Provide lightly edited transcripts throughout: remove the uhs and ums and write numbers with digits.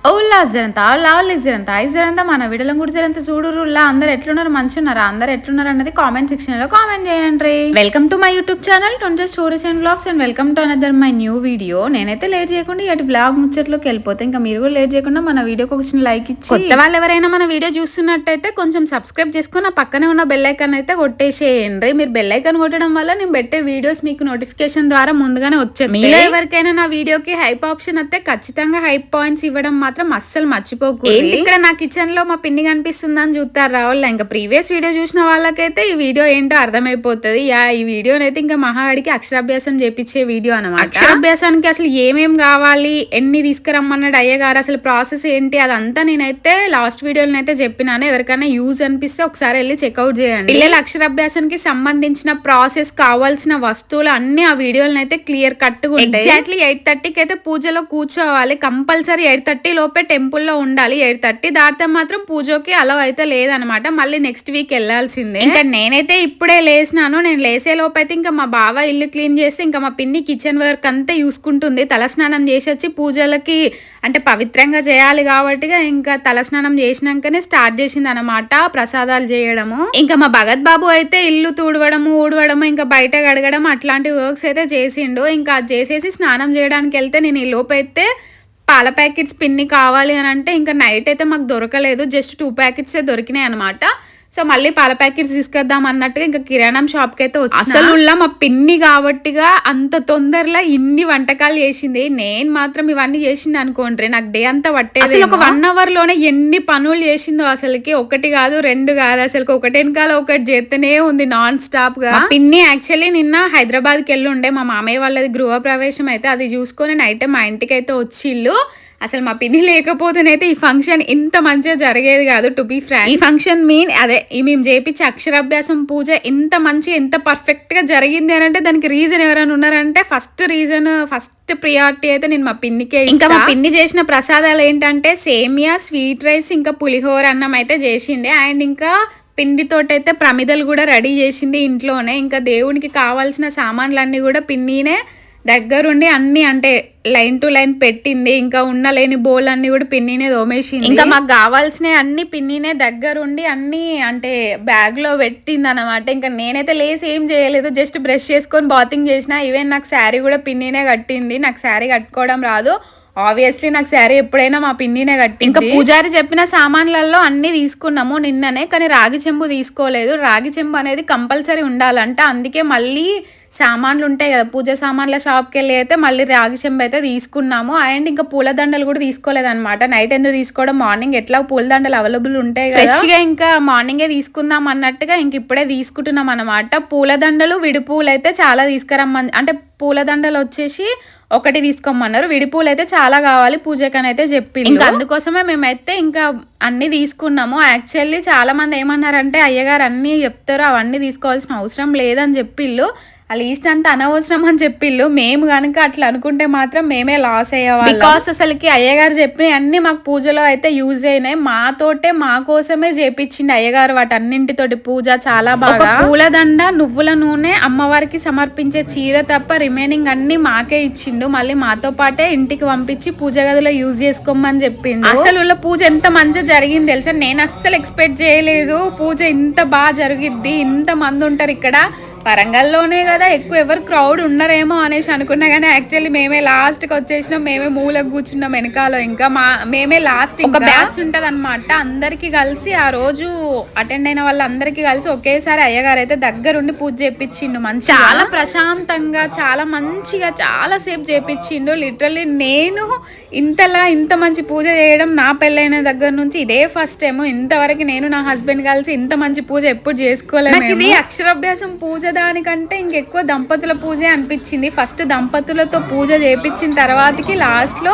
Ola జరంతా Lal జరంతా I జరంతా మన విడలం కూడా జరంతా చూడురులా అందరు ఎట్లున్నారు మంచిగున్నారా అందరు ఎట్లున్నారు అన్నది కామెంట్ సెక్షన్ లో కామెంట్ చేయండి. Welcome to my YouTube channel 20 stories and blogs and welcome to another my new video. నేనైతే లేట్ చేయకుండా ఇటు బ్లాగ్ ముచ్చట్లోకి వెళ్ళిపోతే ఇంకా మీరు కూడా లేట్ చేయకుండా మన వీడియోకి ఒక చిన్న లైక్ ఇచ్చి కొత్త వాళ్ళు ఎవరైనా మన వీడియో చూస్తున్నట్టయితే కొంచెం సబ్స్క్రైబ్ చేసుకుని ఆ పక్కనే ఉన్న బెల్ ఐకాన్ అయితే కొట్టేసేయండి. మీరు బెల్ ఐకాన్ కొట్టడం వల్ల నేను పెట్టే వీడియోస్ మీకు నోటిఫికేషన్ ద్వారా ముందుగానే వచ్చాయి. మీలో ఎవరికైనా నా వీడియోకి హైప్ ఆప్షన్ అయితే ఖచ్చితంగా హైప్ పాయింట్స్ ఇవ్వడం మాత్రం అస్సలు మర్చిపోకు. ఇక్కడ నా కిచెన్ లో మా పిన్ని కనిపిస్తుందని చూస్తారు రావాల. ఇంకా ప్రీవియస్ వీడియో చూసిన వాళ్ళకైతే ఈ వీడియో ఏంటో అర్థమైపోతుంది. ఈ వీడియోనైతే ఇంకా మహాడికి అక్షరాభ్యాసం చేపించే వీడియో అనమాట. అక్షరాభ్యాసానికి అసలు ఏమేం కావాలి, ఎన్ని తీసుకురమ్మన్నాడు అయ్యగారు, అసలు ప్రాసెస్ ఏంటి అదంతా నేనైతే లాస్ట్ వీడియోలో అయితే చెప్పినాను. ఎవరికైనా యూజ్ అనిపిస్తే ఒకసారి వెళ్ళి చెక్అౌట్ చేయండి. పిల్లల అక్షరాభ్యాసానికి సంబంధించిన ప్రాసెస్, కావాల్సిన వస్తువులు అన్ని ఆ వీడియోలను అయితే క్లియర్ కట్ గా ఉంటాయి. ఎగ్జాక్ట్లీ 8:30కి అయితే పూజలో కూర్చోవాలి. కంపల్సరీ 8:30 లోపే టెంపుల్లో ఉండాలి. 8:30 దాటితే మాత్రం పూజకి అలా అయితే లేదనమాట. మళ్ళీ నెక్స్ట్ వీక్ వెళ్లాల్సిందే. ఇంకా నేనైతే ఇప్పుడే లేసినాను. నేను లేసే లోపైతే ఇంకా మా బావ ఇల్లు క్లీన్ చేసి ఇంకా మా పిన్ని కిచెన్ వర్క్ అంతా చూసుకుంటుంది. తలస్నానం చేసి వచ్చి పూజలకి అంటే పవిత్రంగా చేయాలి కాబట్టి ఇంకా తలస్నానం చేసినాకనే స్టార్ట్ చేసింది అనమాట ప్రసాదాలు చేయడము. ఇంకా మా భగత్ బాబు అయితే ఇల్లు తుడవడము, ఊడవడము, ఇంకా బయట గడగడం అట్లాంటి వర్క్స్ అయితే చేసిండు. ఇంకా అది చేసేసి స్నానం చేయడానికి వెళ్తే నేను ఈ లోపైతే పాల ప్యాకెట్స్ పిన్ని కావాలి అని అంటే ఇంకా నైట్ అయితే మాకు దొరకలేదు. జస్ట్ 2 ప్యాకెట్సే దొరికినాయి అనమాట. సో మళ్ళీ పాల ప్యాకెట్స్ తీసుకొద్దాం అన్నట్టుగా ఇంకా కిరాణం షాప్కి అయితే వచ్చి అసలు మా పిన్ని కాబట్టిగా అంత తొందరలో ఇన్ని వంటకాలు చేసింది. నేను మాత్రం ఇవన్నీ చేసింది అనుకోండి నాకు డే అంతా పట్టేది. అసలు ఒక 1 అవర్ లోనే ఎన్ని పనులు చేసిందో అసలుకి ఒకటి కాదు 2 కాదు అసలు ఒకటి వెనకాల ఒకటి చేస్తూనే ఉంది నాన్ స్టాప్ గా. పిన్ని యాక్చువల్లీ నిన్న హైదరాబాద్కి వెళ్ళి ఉండే మా మామయ్య వాళ్ళది గృహ ప్రవేశం అయితే అది చూసుకొని నైట్ మా ఇంటికి అయితే వచ్చిళ్ళు. అసలు మా పిన్ని లేకపోతేనైతే ఈ ఫంక్షన్ ఇంత మంచిగా జరిగేది కాదు. టు బీ ఫ్రాంక్ ఈ ఫంక్షన్ అదే మేము చేపించే అక్షరాభ్యాసం పూజ ఇంత మంచి ఎంత పర్ఫెక్ట్ గా జరిగింది అని అంటే దానికి రీజన్ ఎవరైనా ఉన్నారంటే ఫస్ట్ ప్రియారిటీ అయితే నేను మా పిన్నికే. ఇంకా మా పిన్ని చేసిన ప్రసాదాలు ఏంటంటే సేమియా, స్వీట్ రైస్, ఇంకా పులిహోర అన్నం అయితే చేసింది. అండ్ ఇంకా పిండితోటైతే ప్రమిదలు కూడా రెడీ చేసింది ఇంట్లోనే. ఇంకా దేవునికి కావాల్సిన సామాన్లన్నీ కూడా పిన్నినే దగ్గరుండి అన్ని అంటే లైన్ టు లైన్ పెట్టింది. ఇంకా ఉన్న లేని బోల్ అన్ని కూడా పిన్నినే దోమేసింది. ఇంకా మాకు కావాల్సినవి అన్ని పిన్నినే దగ్గరుండి అన్ని అంటే బ్యాగ్ లో పెట్టింది అనమాట. ఇంకా నేనైతే లేసి ఏం చేయలేదు, జస్ట్ బ్రష్ చేసుకొని బాతింగ్ చేసిన. ఈవెన్ నాకు శారీ కూడా పిన్నినే కట్టింది. నాకు శారీ కట్టుకోవడం రాదు. ఆబ్వియస్లీ నాకు శారీ ఎప్పుడైనా మా పిన్నినే కట్టి. ఇంకా పూజారి చెప్పిన సామాన్లలో అన్ని తీసుకున్నాము నిన్ననే, కానీ రాగి చెంబు తీసుకోలేదు. రాగి చెంబు అనేది కంపల్సరీ ఉండాలంట. అందుకే మళ్ళీ సామాన్లు ఉంటాయి కదా పూజ సామాన్ల షాప్కి వెళ్ళి అయితే మళ్ళీ రాగి చెంబు అయితే తీసుకున్నాము. అండ్ ఇంకా పూలదండలు కూడా తీసుకోలేదు అనమాట. నైట్ ఎందుకు తీసుకోవడం, మార్నింగ్ ఎట్లా పూలదండలు అవైలబుల్ ఉంటాయి కదా, ఫ్రెష్ గా ఇంకా మార్నింగే తీసుకుందాం అన్నట్టుగా ఇంక ఇప్పుడే తీసుకుంటున్నాం అనమాట. పూలదండలు, విడి పూలు అయితే చాలా తీసుకురమ్మని అంటే పూలదండలు వచ్చేసి ఒకటి తీసుకోమన్నారు. విడిపూలు అయితే చాలా కావాలి పూజకని అయితే చెప్పి ఇంకా అందుకోసమే మేమైతే ఇంకా అన్ని తీసుకున్నాము. యాక్చువల్లీ చాలా మంది ఏమన్నారంటే అయ్యగారు అన్ని చెప్తారు అవన్నీ తీసుకోవాల్సిన అవసరం లేదని చెప్పిళ్ళు. ఆ లీస్ట్ అంతా అనవసరం అని చెప్పిళ్ళు. మేము కనుక అట్లా అనుకుంటే మాత్రం మేమే లాస్ అయ్యేవాళ్ళం. బికాస్ అసలుకి అయ్యగారు చెప్పిన అన్ని మాకు పూజలో అయితే యూజ్ అయినాయి. మాతోటే మా కోసమే చేపించింది అయ్యగారు వాటన్నింటితోటి పూజ చాలా బాగా. పూలదండ, నువ్వుల నూనె, అమ్మవారికి సమర్పించే చీర తప్ప రిమైనింగ్ అన్ని మాకే ఇచ్చిండు. మళ్ళీ మాతో పాటే ఇంటికి పంపించి పూజ గదిలో యూజ్ చేసుకోమని చెప్పిండు. అసలు పూజ ఎంత మంచిగా జరిగింది తెలుసా. నేను అస్సలు ఎక్స్పెక్ట్ చేయలేదు పూజ ఇంత బాగా జరిగిద్ది, ఇంత మంది ఉంటారు ఇక్కడ. వరంగల్లోనే కదా ఎక్కువ ఎవరు క్రౌడ్ ఉన్నారేమో అనేసి అనుకున్నా, కానీ యాక్చువల్లీ మేమే లాస్ట్ కి వచ్చేసినాం. మేమే మూలకు కూర్చున్నాం వెనకాల. ఇంకా మేమే లాస్ట్ ఒక బ్యాచ్ ఉంటది అనమాట. అందరికి కలిసి ఆ రోజు అటెండ్ అయిన వాళ్ళందరికీ కలిసి ఒకేసారి అయ్యగారు అయితే దగ్గరుండి పూజ చేపించిండు. మంచి చాలా ప్రశాంతంగా చాలా మంచిగా చాలా సేపు చేపించిండు. లిటరల్లీ నేను ఇంత మంచి పూజ చేయడం నా పెళ్ళైన దగ్గర నుంచి ఇదే ఫస్ట్ టైం. ఇంతవరకు నేను నా హస్బెండ్ కలిసి ఇంత మంచి పూజ ఎప్పుడు చేసుకోలేదు. ఇది అక్షరాభ్యాసం పూజ దానికంటే ఇంకెక్కువ దంపతుల పూజ అనిపించింది. ఫస్ట్ దంపతులతో పూజ చేపించిన తర్వాతకి లాస్ట్ లో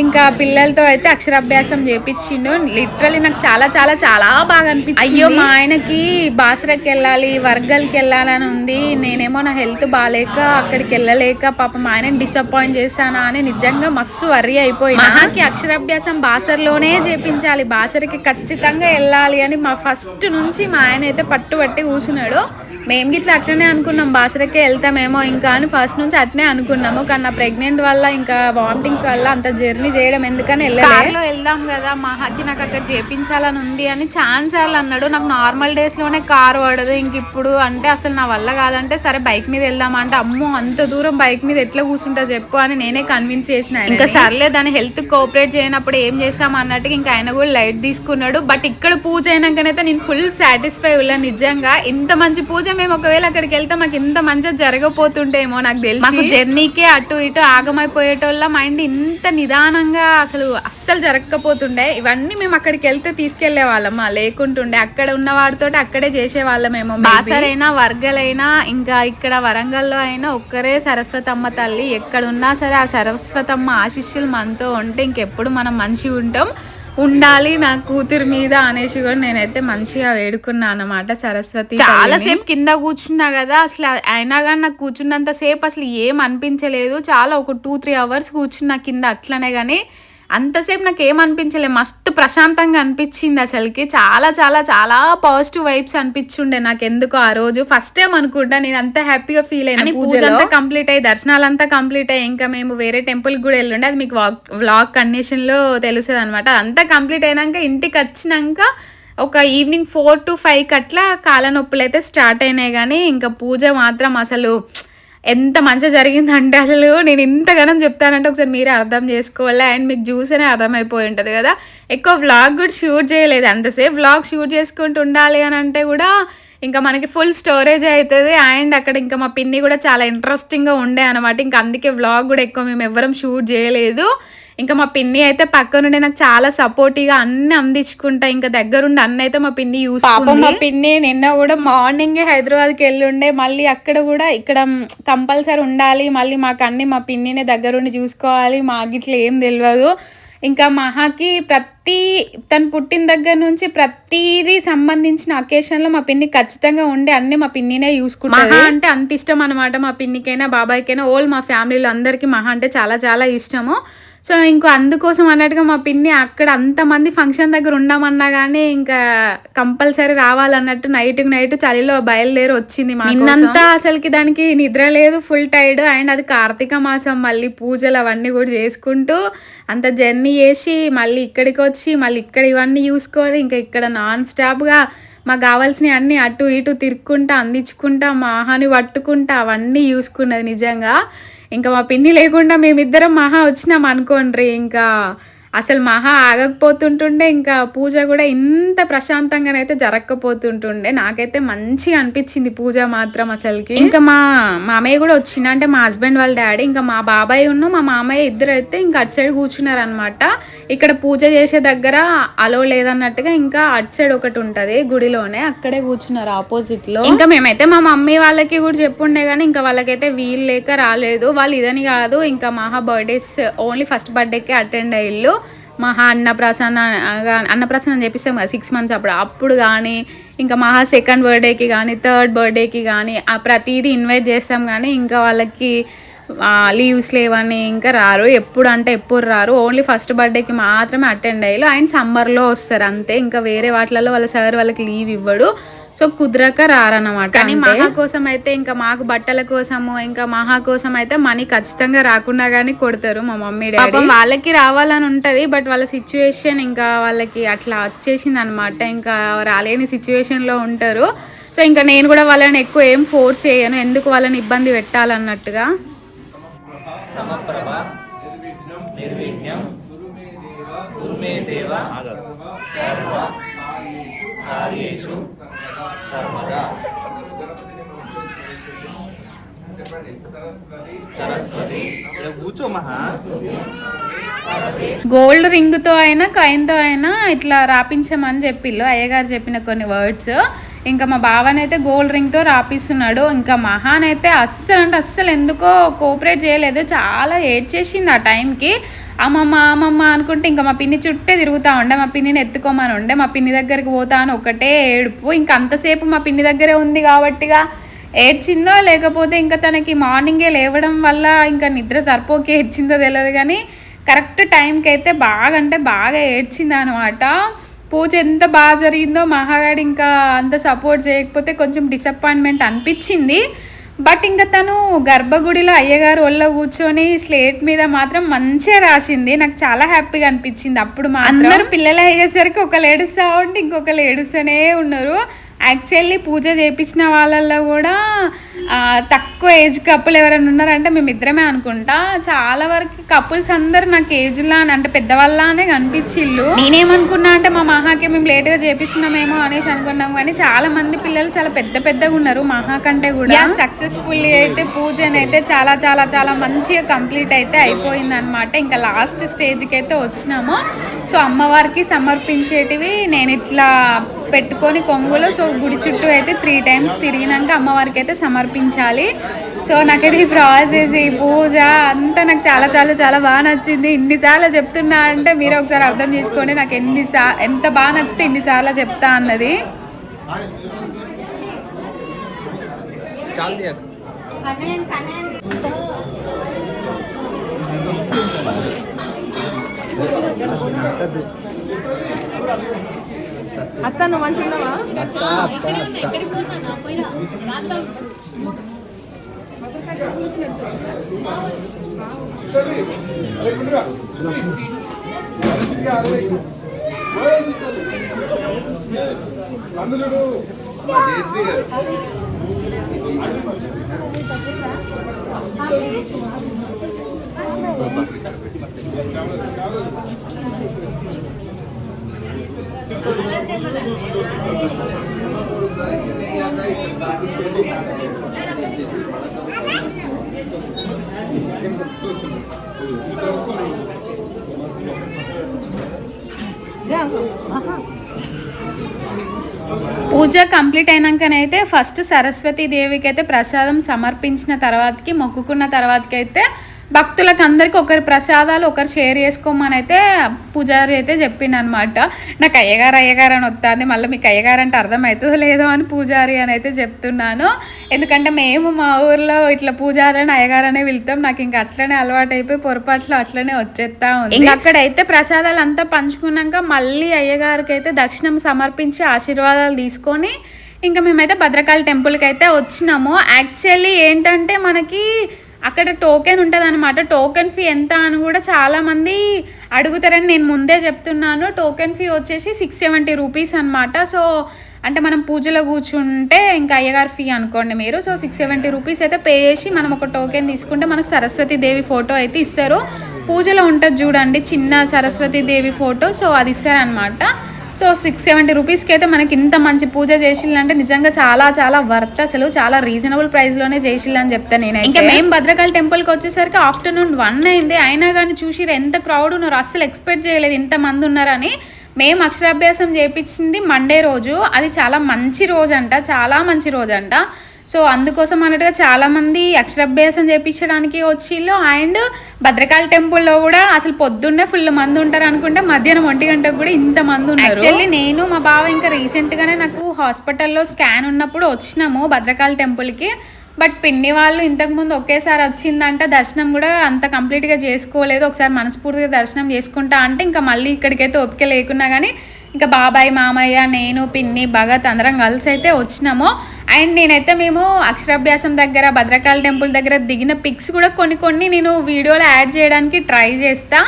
ఇంకా పిల్లలతో అయితే అక్షరాభ్యాసం చేపించిండు. లిటరలీ నాకు చాలా చాలా చాలా బాగా అనిపించింది. అయ్యో మా ఆయనకి బాసరకి వెళ్ళాలి, వర్గల్కి వెళ్ళాలని ఉంది. నేనేమో నా హెల్త్ బాగాలేక అక్కడికి వెళ్ళలేక పాపం ఆయన డిసప్పాయింట్ చేశానా అని నిజంగా మస్తు వర్రీ అయిపోయింది. మహాకి అక్షరాభ్యాసం బాసర్లోనే చేపించాలి, బాసరికి ఖచ్చితంగా వెళ్ళాలి అని మా ఫస్ట్ నుంచి మా ఆయన అయితే పట్టుబట్టి కూర్చున్నాడు. మేము గిట్లా అట్లనే అనుకున్నాం, బాసరకే వెళ్తామేమో ఇంకా అని ఫస్ట్ నుంచి అట్నే అనుకున్నాము. కానీ నా ప్రెగ్నెంట్ వల్ల ఇంకా వామిటింగ్స్ వల్ల అంత జర్నీ చేయడం ఎందుకని వెళ్ళాలో వెళ్దాం కదా, మహాకి నాకు అక్కడ చేపించాలని ఉంది అని చాలాసార్లు అన్నాడు. నాకు నార్మల్ డేస్లోనే కార్ పడదు, ఇంక ఇప్పుడు అంటే అసలు నా వల్ల కాదంటే సరే బైక్ మీద వెళ్దామంటే అమ్మో అంత దూరం బైక్ మీద ఎట్లా కూర్చుంటా చెప్పు అని నేనే కన్విన్స్ చేసిన. ఇంకా సర్లే దాని హెల్త్ కోఆపరేట్ చేయనప్పుడు ఏం చేస్తాం అన్నట్టుగా ఇంకా ఆయన కూడా లైట్ తీసుకున్నాడు. బట్ ఇక్కడ పూజ అయినాకనైతే నేను ఫుల్ సాటిస్ఫై ఉన్నా. నిజంగా ఇంత మంచి పూజ మేము ఒకవేళ అక్కడికి వెళ్తే మాకు ఇంత మంచిగా జరగపోతుంటేమో నాకు తెలిసి. మాకు జర్నీకే అటు ఇటు ఆగమైపోయేటోళ్ళ మైండ్ ఇంత నిదానంగా అస్సలు జరగకపోతుండే. ఇవన్నీ మేము అక్కడికి వెళ్తే తీసుకెళ్లే వాళ్ళమా, లేకుంటుండే అక్కడ ఉన్న వాడితో అక్కడే చేసే వాళ్ళమేమో. బాసరైనా వర్గలైనా ఇంకా ఇక్కడ వరంగల్లో అయినా ఒక్కరే సరస్వతమ్మ తల్లి. ఎక్కడున్నా సరే ఆ సరస్వతమ్మ ఆశీస్సులు మనతో ఉంటే ఇంకెప్పుడు మనం మంచిగా ఉంటాం, ఉండాలి నా కూతురు మీద అనేసి కూడా నేనైతే మంచిగా వేడుకున్నా అన్నమాట సరస్వతి. చాలా సేపు కింద కూర్చున్నా కదా, అసలు అయినా కానీ నాకు కూర్చున్నంత సేపు అసలు ఏం అనిపించలేదు. చాలా ఒక 2-3 hours కూర్చున్నా కింద అట్లనే, కానీ అంతసేపు నాకు ఏమనిపించలేదు, మస్తు ప్రశాంతంగా అనిపించింది అసలుకి. చాలా చాలా చాలా పాజిటివ్ వైబ్స్ అనిపించుండే నాకు ఎందుకో ఆ రోజు. ఫస్ట్ టైం అనుకుంటా నేను అంత హ్యాపీగా ఫీల్ అయినా. పూజ అంతా కంప్లీట్ అయ్యి దర్శనాలంతా కంప్లీట్ అయ్యి ఇంకా మేము వేరే టెంపుల్కి కూడా వెళ్ళుండే, అది మీకు వ్లాగ్ కండిషన్లో తెలుస్తుంది అనమాట. అంతా కంప్లీట్ అయినాక ఇంటికి వచ్చినాక ఒక ఈవినింగ్ 4 to 5 అట్లా కాళ్ళ నొప్పులు అయితే స్టార్ట్ అయినాయి. కానీ ఇంకా పూజ మాత్రం అసలు ఎంత మంచిగా జరిగిందంటే అసలు నేను ఇంతగానం చెప్తానంటే ఒకసారి మీరే అర్థం చేసుకోవాలి. అండ్ మీకు చూసేనే అర్థమైపోయి ఉంటుంది కదా. ఎక్కువ వ్లాగ్ కూడా షూట్ చేయలేదు, అంతసేపు వ్లాగ్ షూట్ చేసుకుంటూ ఉండాలి అని అంటే కూడా ఇంకా మనకి ఫుల్ స్టోరేజ్ అవుతుంది. అండ్ అక్కడ ఇంకా మా పిన్ని కూడా చాలా ఇంట్రెస్టింగ్గా ఉండే అనమాట. ఇంకా అందుకే వ్లాగ్ కూడా ఎక్కువ మేము ఎవ్వరం షూట్ చేయలేదు. ఇంకా మా పిన్ని అయితే పక్క నుండి నాకు చాలా సపోర్టివ్గా అన్ని అందించుకుంటా, ఇంకా దగ్గరుండి అన్న అయితే మా పిన్ని పాపం మా పిన్ని నిన్న కూడా మార్నింగే హైదరాబాద్కి వెళ్ళుండే. మళ్ళీ అక్కడ కూడా ఇక్కడ కంపల్సరీ ఉండాలి, మళ్ళీ మాకు అన్ని మా పిన్నినే దగ్గరుండి చూసుకోవాలి, మాకు ఇట్లా ఏం తెలియదు. ఇంకా మహాకి తను పుట్టిన దగ్గర నుంచి ప్రతిదీ సంబంధించిన అకేషన్లో మా పిన్ని ఖచ్చితంగా ఉండే అన్ని మా పిన్నినే చూసుకుంటారు. మహా అంటే అంత ఇష్టం అనమాట మా పిన్నికైనా బాబాయ్కైనా ఓల్ మా ఫ్యామిలీలో అందరికీ మహా అంటే చాలా చాలా ఇష్టము. సో ఇంకో అందుకోసం అన్నట్టుగా మా పిన్ని అక్కడ అంతమంది ఫంక్షన్ దగ్గర ఉండమన్నా కానీ ఇంకా కంపల్సరీ రావాలన్నట్టు నైట్ చలిలో బయలుదేరి వచ్చింది. నిన్నంతా అసలుకి దానికి నిద్ర లేదు, ఫుల్ టైర్డ్. అండ్ అది కార్తీక మాసం, మళ్ళీ పూజలు అవన్నీ కూడా చేసుకుంటూ అంత జర్నీ చేసి మళ్ళీ ఇక్కడికి వచ్చి మళ్ళీ ఇక్కడ ఇవన్నీ చూసుకొని ఇంకా ఇక్కడ నాన్ స్టాప్గా మాకు కావాల్సినవి అన్నీ అటు ఇటు తిరుక్కుంటా అందించుకుంటా మహాని పట్టుకుంటా అవన్నీ చూసుకున్నది నిజంగా. ఇంకా మా పిన్ని లేకుండా మేమిద్దరం మహా వచ్చినాం అనుకోండి, ఇంకా అసలు మహా ఆగకపోతుంటుండే, ఇంకా పూజ కూడా ఇంత ప్రశాంతంగానైతే జరగకపోతుంటుండే. నాకైతే మంచిగా అనిపించింది పూజ మాత్రం అసలుకి. ఇంకా మా మామయ్య కూడా వచ్చింది, అంటే మా హస్బెండ్ వాళ్ళ డాడీ, ఇంకా మా బాబాయ్ ఉన్న మా మామయ్య ఇద్దరు అయితే ఇంకా అటు సైడ్ కూర్చున్నారు అనమాట. ఇక్కడ పూజ చేసే దగ్గర అలో లేదన్నట్టుగా ఇంకా అటు సైడ్ ఒకటి ఉంటుంది గుడిలోనే, అక్కడే కూర్చున్నారు ఆపోజిట్ లో. ఇంకా మేమైతే మా మమ్మీ వాళ్ళకి కూడా చెప్పుండే కానీ ఇంకా వాళ్ళకైతే వీలు లేక రాలేదు. వాళ్ళు ఇదని కాదు, ఇంకా మహా బర్త్డేస్ ఓన్లీ ఫస్ట్ బర్త్డేకే అటెండ్ అయ్యిళ్ళు. మహా అన్నప్రాసన చేపిస్తాం కదా 6 months అప్పుడు కానీ, ఇంకా మహా సెకండ్ బర్త్డేకి కానీ థర్డ్ బర్త్డేకి కానీ ప్రతిదీ ఇన్వైట్ చేస్తాం. కానీ ఇంకా వాళ్ళకి లీవ్స్ లేవని ఇంకా రారు, ఎప్పుడు రారు. ఓన్లీ ఫస్ట్ బర్త్డేకి మాత్రమే అటెండ్ అయ్యారు. అండ్ సమ్మర్లో వస్తారు అంతే, ఇంకా వేరే వాటిలలో వాళ్ళ సార్ వాళ్ళకి లీవ్ ఇవ్వడు, సో కుదరక రారన్నమాట. కానీ మహా కోసం అయితే ఇంకా మాకు బట్టల కోసము ఇంకా మహా కోసం అయితే మనీ ఖచ్చితంగా రాకుండా కానీ కొడతారు మా మమ్మీ డాడీ. వాళ్ళకి రావాలని ఉంటుంది, బట్ వాళ్ళ సిచ్యువేషన్ ఇంకా వాళ్ళకి అట్లా వచ్చేసింది అనమాట, ఇంకా రాలేని సిచ్యువేషన్లో ఉంటారు. సో ఇంకా నేను కూడా వాళ్ళని ఎక్కువ ఏం ఫోర్స్ చేయను, ఎందుకు వాళ్ళని ఇబ్బంది పెట్టాలన్నట్టుగా. గోల్డ్ రింగ్ తో అయినా కాయిన్ తో అయినా ఇట్లా రాపించమని చెప్పిళ్ళు అయ్యగారు చెప్పిన కొన్ని వర్డ్స్. ఇంకా మా బావనైతే గోల్డ్ రింగ్ తో రాపిస్తున్నాడు. ఇంకా మహానైతే అస్సలు ఎందుకో కోఆపరేట్ చేయలేదు, చాలా ఏడ్చేసింది ఆ టైంకి. అమ్మమ్మ అనుకుంటే ఇంకా మా పిన్ని చుట్టే తిరుగుతూ ఉండే, మా పిన్నిని ఎత్తుకోమని ఉండే, మా పిన్ని దగ్గరికి పోతా అని ఒకటే ఏడుపు. ఇంకా అంతసేపు మా పిన్ని దగ్గరే ఉంది కాబట్టిగా ఏడ్చిందో లేకపోతే ఇంకా తనకి మార్నింగే లేవడం వల్ల ఇంకా నిద్ర సరిపోకి ఏడ్చిందో తెలియదు, కానీ కరెక్ట్ టైంకి అయితే బాగా అంటే బాగా ఏడ్చింది అనమాట. పూజ ఎంత బాగా జరిగిందో మహాగాడు ఇంకా అంత సపోర్ట్ చేయకపోతే కొంచెం డిసప్పాయింట్మెంట్ అనిపించింది. బట్ ఇంకా తను గర్భగుడిలో అయ్యగారు ఒళ్ళో కూర్చొని స్లేట్ మీద మాత్రం మంచిగా రాసింది. నాకు చాలా హ్యాపీగా అనిపించింది. అప్పుడు అందరూ పిల్లలు అయ్యేసరికి ఒకళ్ళు ఏడుస్తూ ఉంటే ఇంకొకరు ఏడుస్తూనే ఉన్నారు. యాక్చువల్లీ పూజ చేయించిన వాళ్ళల్లో కూడా తక్కువ ఏజ్ కపుల్ ఎవరైనా ఉన్నారంటే మేమిద్దరమే అనుకుంటా. చాలా వరకు కపుల్స్ అందరు నాకు ఏజ్లా అంటే పెద్దవాళ్ళనే కనిపించిళ్ళు. నేనేమనుకున్నా అంటే మా మహాకి మేము లేట్గా చేపిస్తున్నామేమో అనేసి అనుకున్నాం, కానీ చాలా మంది పిల్లలు చాలా పెద్దగా ఉన్నారు మహా కంటే కూడా. సక్సెస్ఫుల్లీ అయితే పూజని అయితే చాలా చాలా చాలా మంచిగా కంప్లీట్ అయితే అయిపోయింది అనమాట. ఇంకా లాస్ట్ స్టేజ్కి అయితే వచ్చినాము. సో అమ్మవారికి సమర్పించేటివి నేను ఇట్లా పెట్టుకొని కొంగులో సో గుడి చుట్టూ అయితే 3 times తిరిగినాక అమ్మవారికి అయితే సమర్పించాలి. సో నాకైతే ఈ ప్రాసెస్, ఈ పూజ అంతా నాకు చాలా చాలా చాలా బాగా నచ్చింది. ఇన్నిసార్లు చెప్తున్నా అంటే మీరు ఒకసారి అర్థం చేసుకోండి నాకు ఎంత బాగా నచ్చితే ఇన్నిసార్లు చెప్తా అన్నది. అత్త నువ్వు అంటున్నావా? పూజ కంప్లీట్ అయినాకనైతే ఫస్ట్ సరస్వతీ దేవికి అయితే ప్రసాదం సమర్పించిన తర్వాతకి మొక్కుకున్న తర్వాతకి అయితే భక్తులకు అందరికీ ఒకరి ప్రసాదాలు ఒకరు షేర్ చేసుకోమని అయితే పూజారి అయితే చెప్పిండు అనమాట. నాకు అయ్యగారు అని వస్తుంది, మళ్ళీ మీకు అయ్యగారు అంటే అర్థమవుతుందో లేదో అని పూజారి అని అయితే చెప్తున్నాను. ఎందుకంటే మేము మా ఊర్లో ఇట్లా పూజారి అని అయ్యగారు అనే వెళ్తాం. నాకు ఇంకా అట్లనే అలవాటు అయిపోయి పొరపాట్లు అట్లనే వచ్చేస్తా ఉంది. ఇంకా అక్కడైతే ప్రసాదాలు అంతా పంచుకున్నాక మళ్ళీ అయ్యగారికి అయితే దక్షిణం సమర్పించి ఆశీర్వాదాలు తీసుకొని ఇంకా మేమైతే భద్రకాళి టెంపుల్కి అయితే వచ్చినాము. యాక్చువల్లీ ఏంటంటే మనకి అక్కడ టోకెన్ ఉంటుంది అనమాట. టోకెన్ ఫీ ఎంత అని కూడా చాలామంది అడుగుతారని నేను ముందే చెప్తున్నాను. టోకెన్ ఫీ వచ్చేసి 670 రూపీస్ అనమాట. సో అంటే మనం పూజలో కూర్చుంటే ఇంకా అయ్యగారు ఫీ అనుకోండి మీరు. సో 670 రూపీస్ అయితే పే చేసి మనం ఒక టోకెన్ తీసుకుంటే మనకు సరస్వతీ దేవి ఫోటో అయితే ఇస్తారు. పూజలో ఉంటుంది చూడండి చిన్న సరస్వతీ దేవి ఫోటో, సో అది ఇస్తారనమాట. సో 670 రూపీస్కి అయితే మనకి ఇంత మంచి పూజ చేసిల్లంటే నిజంగా చాలా చాలా వర్త్, అసలు చాలా రీజనబుల్ ప్రైస్లోనే చేసిల్లని చెప్తాను నేను. ఇంకా మేము భద్రకాళి టెంపుల్కి వచ్చేసరికి ఆఫ్టర్నూన్ 1 అయింది. అయినా కానీ చూసిరు ఎంత క్రౌడ్ ఉన్నారు, అస్సలు ఎక్స్పెక్ట్ చేయలేదు ఇంతమంది ఉన్నారని. మేము అక్షరాభ్యాసం చేయించింది మండే రోజు, అది చాలా మంచి రోజు అంట, చాలా మంచి రోజు అంట. సో అందుకోసం అన్నట్టుగా చాలామంది అక్షరాభ్యాసం చేయించడానికి వచ్చిళ్ళు. అండ్ భద్రకాళి టెంపుల్లో కూడా అసలు పొద్దున్నే ఫుల్ మంది ఉంటారు అనుకుంటే మధ్యాహ్నం 1 గంటకు కూడా ఇంత మంది ఉన్నారు. యాక్చువల్లీ నేను మా బావ ఇంకా రీసెంట్గానే నాకు హాస్పిటల్లో స్కాన్ ఉన్నప్పుడు వచ్చినాము భద్రకాళి టెంపుల్కి. బట్ పిన్ని వాళ్ళు ఇంతకుముందు ఒకేసారి వచ్చిందంట, దర్శనం కూడా అంత కంప్లీట్గా చేసుకోలేదు. ఒకసారి మనస్ఫూర్తిగా దర్శనం చేసుకుంటా అంటే ఇంకా మళ్ళీ ఇక్కడికైతే ఓపిక లేకున్నా కానీ ఇంకా బాబాయ్, మామయ్య, నేను, పిన్ని, భగత్ అందరం కలిసి అయితే వచ్చినాము. అండ్ నేనైతే మేము అక్షరాభ్యాసం దగ్గర భద్రకాళి టెంపుల్ దగ్గర దిగిన పిక్స్ కూడా కొన్ని నేను వీడియోలో యాడ్ చేయడానికి ట్రై చేస్తా.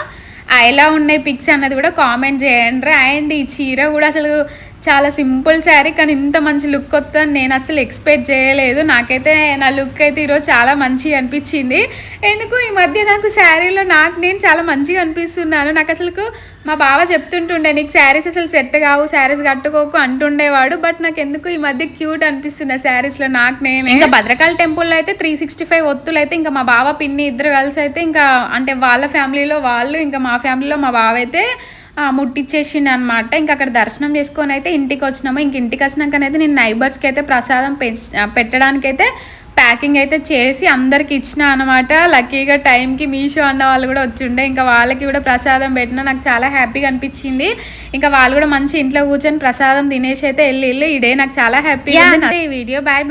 ఎలా ఉన్నాయి పిక్స్ అన్నది కూడా కామెంట్ చేయండి. అండ్ ఈ చీర కూడా అసలు చాలా సింపుల్ శారీ కానీ ఇంత మంచి లుక్ వస్తుందని నేను అసలు ఎక్స్పెక్ట్ చేయలేదు. నాకైతే నా లుక్ అయితే ఈరోజు చాలా మంచిగా అనిపించింది. ఎందుకు ఈ మధ్య నాకు శారీలో నేను చాలా మంచిగా అనిపిస్తున్నాను. నాకు అసలు మా బావ చెప్తుంటుండే నీకు శారీస్ అసలు సెట్ కావు, శారీస్ కట్టుకోకు అంటుండేవాడు. బట్ నాకు ఎందుకు ఈ మధ్య క్యూట్ అనిపిస్తుంది శారీస్లో నేను. ఇంకా భద్రకాళి టెంపుల్లో అయితే 365 ఒత్తులు అయితే ఇంకా మా బావ, పిన్ని ఇద్దరు కలిసి అయితే ఇంకా అంటే వాళ్ళ ఫ్యామిలీలో వాళ్ళు ఇంకా మా ఫ్యామిలీలో మా బావ అయితే ముట్టిచ్చేసిండు అనమాట. ఇంకా అక్కడ దర్శనం చేసుకొని అయితే ఇంటికి వచ్చినాము. ఇంక ఇంటికి వచ్చినాకనైతే నేను నైబర్స్కి అయితే ప్రసాదం పెట్టడానికైతే ప్యాకింగ్ అయితే చేసి అందరికి ఇచ్చిన అనమాట. లక్కీగా టైంకి మీషో అన్న వాళ్ళు కూడా వచ్చిండే, ఇంకా వాళ్ళకి కూడా ప్రసాదం పెట్టినా నాకు చాలా హ్యాపీగా అనిపించింది. ఇంకా వాళ్ళు కూడా మంచి ఇంట్లో కూర్చొని ప్రసాదం తినేసి అయితే వెళ్ళి ఈ డే నాకు చాలా హ్యాపీగా ఉంది. ఈ వీడియో బాయ్.